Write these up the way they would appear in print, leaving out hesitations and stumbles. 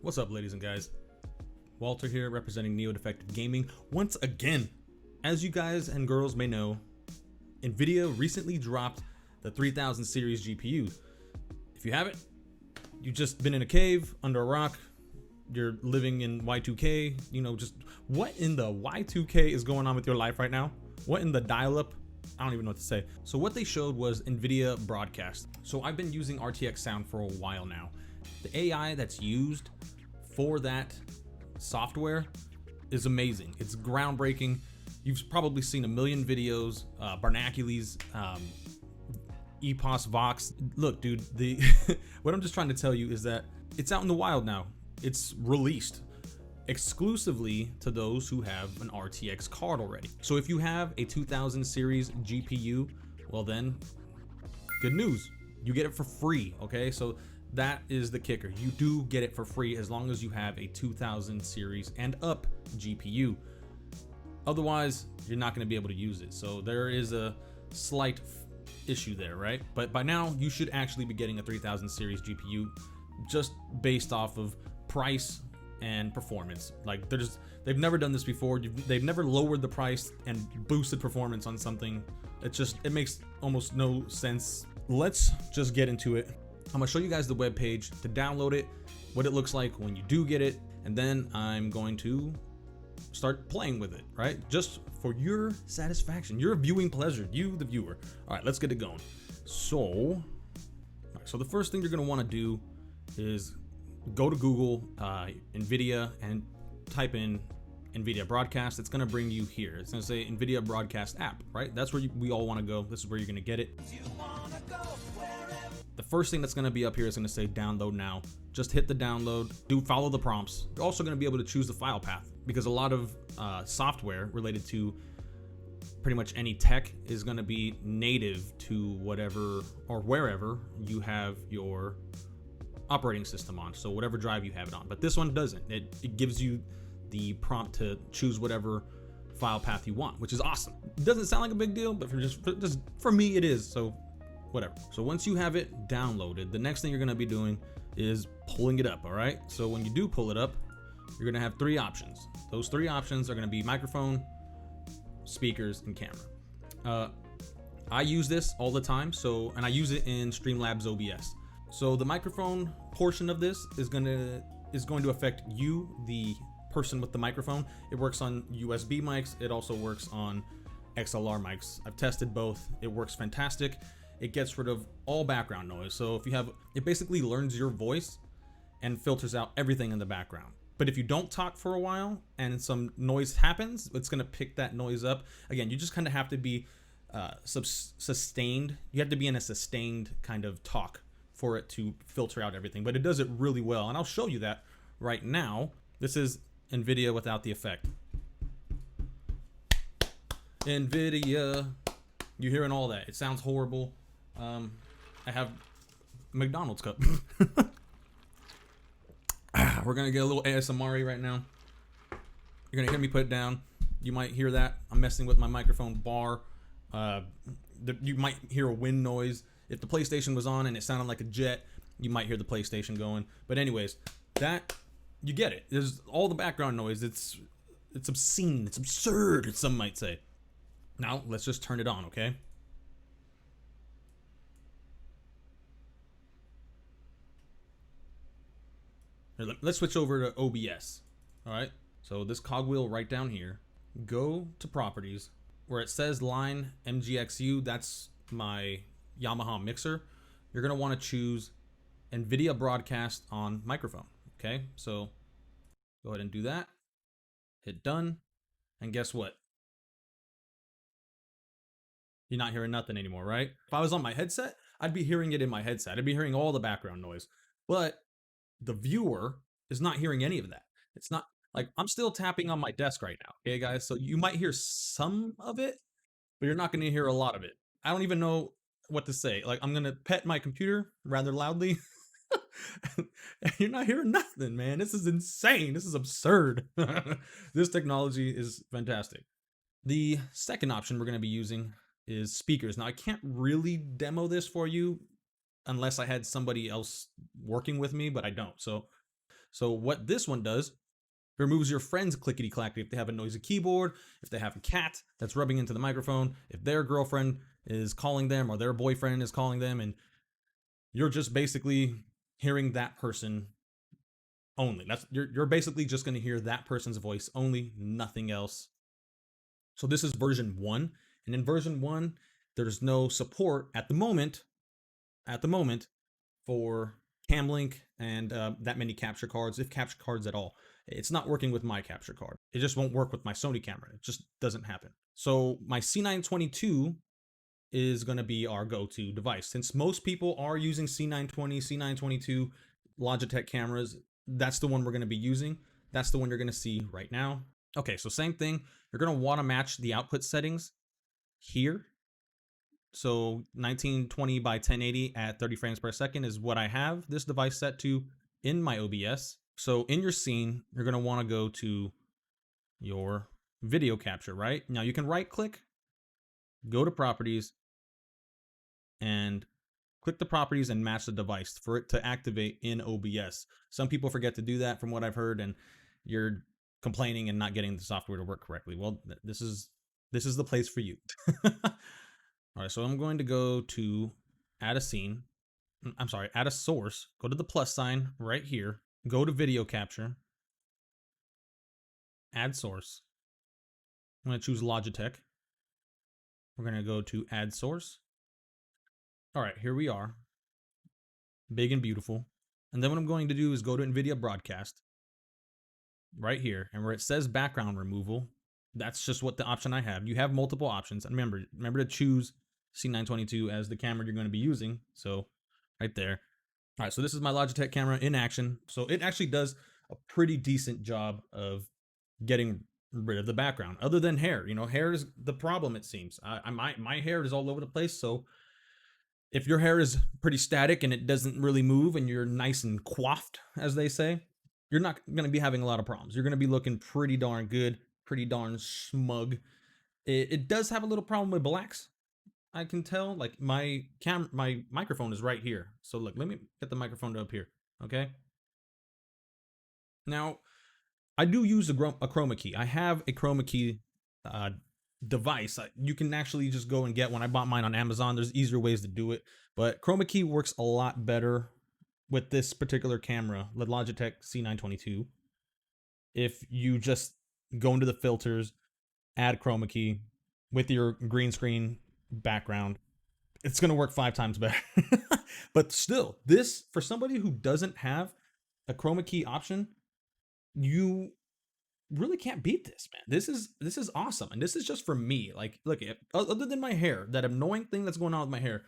What's up, ladies and guys? Walter here, representing Neo Defective Gaming once again. As you guys and girls may know, NVIDIA recently dropped the 3000 series GPU. If you haven't, you've just been in a cave under a rock, you're living in Y2K, you know, just what in the Y2K is going on with your life right now? What in the dial-up? I don't even know what to say. So what they showed was NVIDIA Broadcast. So I've been using RTX sound for a while now. The AI that's used for that software is amazing. It's groundbreaking. You've probably seen a million videos, Barnacules, EPOS, Vox. Look, dude, what I'm just trying to tell you is that it's out in the wild now. It's released exclusively to those who have an RTX card already. So if you have a 2000 series GPU, well then, good news. You get it for free, okay? So that is the kicker. You do get it for free as long as you have a 2000 series and up GPU. Otherwise, you're not going to be able to use it. So there is a slight issue there, right? But by now, you should actually be getting a 3000 series GPU just based off of price and performance. Like they've never done this before. They've never lowered the price and boosted performance on something. It makes almost no sense. Let's just get into it. I'm gonna show you guys the web page to download it, what it looks like when you do get it, and then I'm going to start playing with it, right? Just for your satisfaction, your viewing pleasure, you the viewer. All right, let's get it going. So the first thing you're gonna wanna do is go to Google, NVIDIA, and type in NVIDIA Broadcast. It's gonna bring you here. It's gonna say NVIDIA Broadcast app, right? That's where we all wanna go. This is where you're gonna get it. The first thing that's going to be up here is going to say download now. Just hit the download, follow the prompts. You're also going to be able to choose the file path because a lot of software related to pretty much any tech is going to be native to whatever or wherever you have your operating system on. So whatever drive you have it on, but this one doesn't. It gives you the prompt to choose whatever file path you want, which is awesome. It doesn't sound like a big deal, but for me, it is. So whatever. So once you have it downloaded, the next thing you're going to be doing is pulling it up. All right. So when you do pull it up, you're going to have three options. Those three options are going to be microphone, speakers, and camera. I use this all the time. And I use it in Streamlabs OBS. So the microphone portion of this is going to affect you, the person with the microphone. It works on USB mics. It also works on XLR mics. I've tested both. It works fantastic. It gets rid of all background noise. So it basically learns your voice and filters out everything in the background. But if you don't talk for a while and some noise happens, it's going to pick that noise up. Again, you just kind of have to be sustained. You have to be in a sustained kind of talk for it to filter out everything. But it does it really well. And I'll show you that right now. This is NVIDIA without the effect. NVIDIA. You're hearing all that. It sounds horrible. I have McDonald's cup. We're gonna get a little ASMR right now. You're gonna hear me put it down. You might hear that. I'm messing with my microphone bar. You might hear a wind noise. If the PlayStation was on and it sounded like a jet, you might hear the PlayStation going. But anyways, you get it. There's all the background noise. It's obscene. It's absurd, some might say. Now, let's just turn it on, okay? Here, let's switch over to OBS, all right? So this cogwheel right down here, go to properties where it says line MGXU, that's my Yamaha mixer. You're gonna wanna choose NVIDIA Broadcast on microphone, okay? So go ahead and do that, hit done, and guess what? You're not hearing nothing anymore, right? If I was on my headset, I'd be hearing it in my headset. I'd be hearing all the background noise. But the viewer is not hearing any of that. It's not like I'm still tapping on my desk right now, okay, guys? So you might hear some of it, but you're not going to hear a lot of it. I don't even know what to say. Like I'm going to pet my computer rather loudly. You're not hearing nothing, man. This is insane. This is absurd. This technology is fantastic. The second option we're going to be using is speakers. Now I can't really demo this for you unless I had somebody else working with me, but I don't. So So what this one does, it removes your friend's clickety clackety if they have a noisy keyboard, if they have a cat that's rubbing into the microphone, if their girlfriend is calling them or their boyfriend is calling them, and you're just basically hearing that person only. You're basically just going to hear that person's voice only, nothing else. So this is version 1, and in version 1 there's no support at the moment for Camlink and that many capture cards, if capture cards at all. It's not working with my capture card. It just won't work with my Sony camera. It just doesn't happen. So my C922 is going to be our go-to device. Since most people are using C920, C922 Logitech cameras, that's the one we're going to be using. That's the one you're going to see right now. Okay, so same thing. You're going to want to match the output settings here. So 1920 by 1080 at 30 frames per second is what I have this device set to in my OBS. So in your scene, you're going to want to go to your video capture, right? Now you can right click, go to properties, and click the properties and match the device for it to activate in OBS. Some people forget to do that from what I've heard, and you're complaining and not getting the software to work correctly. Well, this is the place for you. All right, so I'm going to go to add a scene. I'm sorry, add a source. Go to the plus sign right here. Go to video capture. Add source. I'm going to choose Logitech. We're going to go to add source. All right, here we are. Big and beautiful. And then what I'm going to do is go to NVIDIA Broadcast. Right here. And where it says background removal, that's just what the option I have. You have multiple options. And remember to choose C922 as the camera you're going to be using. So right there. All right, so this is my Logitech camera in action. So it actually does a pretty decent job of getting rid of the background, other than hair. You know, hair is the problem, it seems. My hair is all over the place. So if your hair is pretty static and it doesn't really move and you're nice and coiffed, as they say, you're not going to be having a lot of problems. You're going to be looking pretty darn good, pretty darn smug. It does have a little problem with blacks. I can tell, like my microphone is right here. So look, let me get the microphone up here. Okay. Now, I do use a chroma key. I have a chroma key device. You can actually just go and get one. I bought mine on Amazon. There's easier ways to do it, but chroma key works a lot better with this particular camera, the Logitech C922. If you just go into the filters, add chroma key with your green screen background, it's going to work 5 times better. But still, this, for somebody who doesn't have a chroma key option, you really can't beat this, man. This is awesome. And this is just for me. Like, look, other than my hair, that annoying thing that's going on with my hair,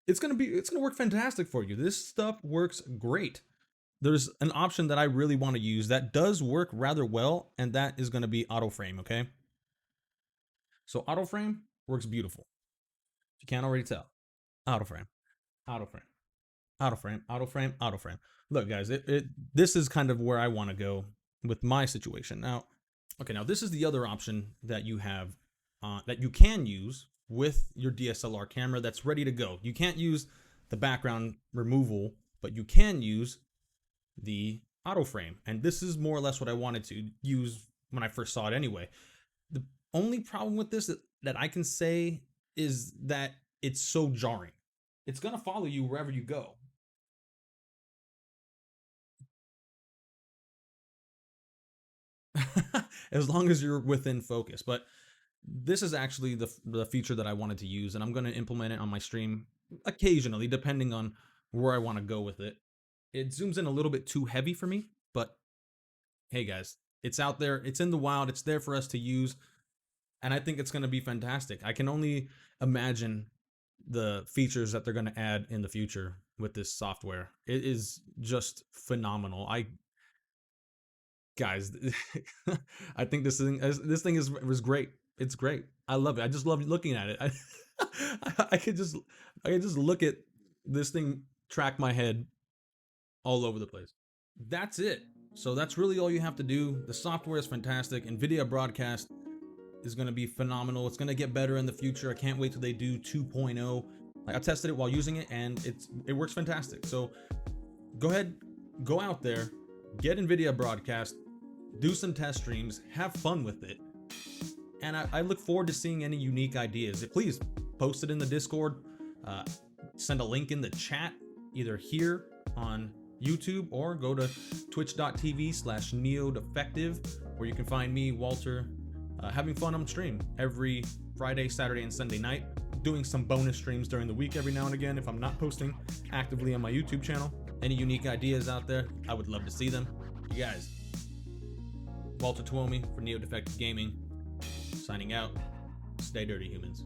it's going to work fantastic for you. This stuff works great. There's an option that I really want to use that does work rather well, and that is going to be auto frame, okay? So auto frame works beautiful. If you can't already tell. Auto frame, auto frame, auto frame, auto frame, auto frame. Look, guys, this is kind of where I want to go with my situation. Now, okay, now this is the other option that you have, that you can use with your DSLR camera that's ready to go. You can't use the background removal, but you can use the auto frame. And this is more or less what I wanted to use when I first saw it anyway. The only problem with this that I can say is that it's so jarring. It's going to follow you wherever you go. As long as you're within focus. But this is actually the feature that I wanted to use, and I'm going to implement it on my stream occasionally, depending on where I want to go with it. It zooms in a little bit too heavy for me, but hey guys, it's out there, it's in the wild, it's there for us to use, and I think it's going to be fantastic. I can only imagine the features that they're going to add in the future with this software. It is just phenomenal. Guys, I think this thing was great. It's great. I love it. I just love looking at it. I could just look at this thing track my head all over the place. That's it. So that's really all you have to do. The software is fantastic. NVIDIA Broadcast is going to be phenomenal. It's going to get better in the future. I can't wait till they do 2.0. Like, I tested it while using it, and it works fantastic. So go ahead, go out there, get NVIDIA Broadcast, do some test streams, have fun with it. And I look forward to seeing any unique ideas. Please post it in the Discord, send a link in the chat, either here on YouTube or go to twitch.tv/neodefective, where you can find me, Walter, having fun on stream every Friday, Saturday, and Sunday night, doing some bonus streams during the week every now and again if I'm not posting actively on my YouTube channel. Any unique ideas out there, I would love to see them. You guys, Walter Tuomi for Neo Defective Gaming, signing out. Stay dirty, humans.